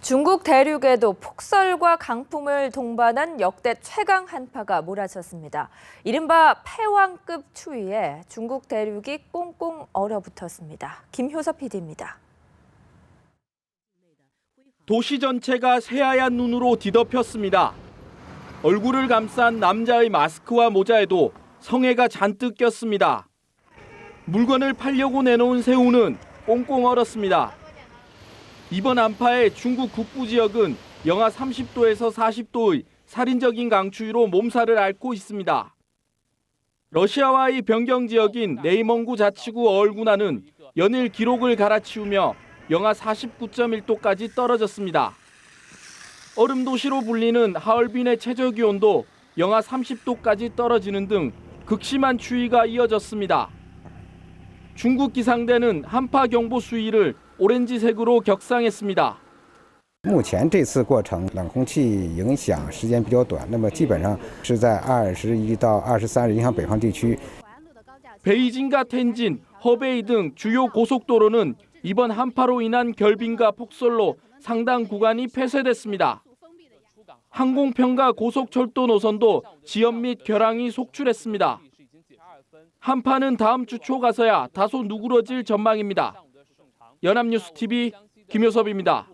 중국 대륙에도 폭설과 강풍을 동반한 역대 최강 한파가 몰아쳤습니다. 이른바 패왕급 추위에 중국 대륙이 꽁꽁 얼어붙었습니다. 김효섭 PD입니다. 도시 전체가 새하얀 눈으로 뒤덮였습니다. 얼굴을 감싼 남자의 마스크와 모자에도 성에가 잔뜩 꼈습니다. 물건을 팔려고 내놓은 새우는 꽁꽁 얼었습니다. 이번 한파에 중국 북부 지역은 영하 30도에서 40도의 살인적인 강추위로 몸살을 앓고 있습니다. 러시아와의 변경 지역인 내이멍구 자치구 어얼군화는 연일 기록을 갈아치우며 영하 49.1도까지 떨어졌습니다. 얼음 도시로 불리는 하얼빈의 최저 기온도 영하 30도까지 떨어지는 등 극심한 추위가 이어졌습니다. 중국 기상대는 한파 경보 수위를 오렌지색으로 격상했습니다. 目前这次过程冷空气影响时间比较短，那么基本上是在21到23日影响北方地区。 베이징과 텐진, 허베이 등 주요 고속도로는 이번 한파로 인한 결빙과 폭설로 상당 구간이 폐쇄됐습니다. 항공편과 고속철도 노선도 지연 및 결항이 속출했습니다. 한파는 다음 주 초 가서야 다소 누그러질 전망입니다. 연합뉴스 TV 김효섭입니다.